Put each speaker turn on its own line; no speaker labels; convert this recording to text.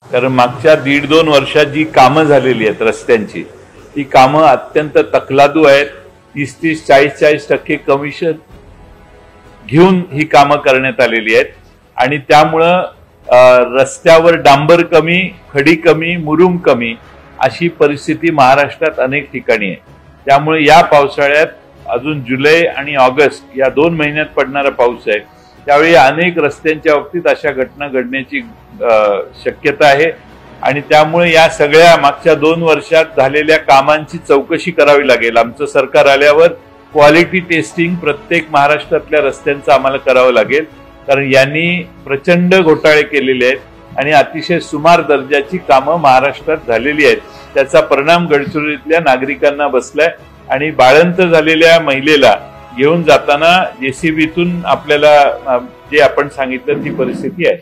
कारण मागच्या 1.5-2 वर्षात जी कामं झालेली आहेत रस्त्यांची, ती कामं अत्यंत तकलादू आहेत. 30-30, 40-40% कमिशन घेऊन ही कामं करण्यात आलेली आहेत आणि त्यामुळं रस्त्यावर डांबर कमी, खडी कमी, मुरुम कमी अशी परिस्थिती महाराष्ट्रात अनेक ठिकाणी आहे. त्यामुळे या पावसाळ्यात अजून जुलै आणि ऑगस्ट या 2 महिन्यात पडणारा पाऊस आहे, त्यावेळी अनेक रस्त्यांच्या बाबतीत अशा घटना घडण्याची शक्यता आहे आणि त्यामुळे या सगळ्या मागच्या 2 वर्षात झालेल्या कामांची चौकशी करावी लागेल. आमचं सरकार आल्यावर क्वालिटी टेस्टिंग प्रत्येक महाराष्ट्रातल्या रस्त्यांचं आम्हाला करावं लागेल, कारण यांनी प्रचंड घोटाळे केलेले आहेत आणि अतिशय सुमार दर्जाची कामं महाराष्ट्रात झालेली आहेत. त्याचा परिणाम गडचिरोलीतल्या नागरिकांना बसलाय आणि बाळंत झालेल्या महिलेला घेऊन जाताना JCBतून आपल्याला जे आपण सांगितलं ती परिस्थिती आहे.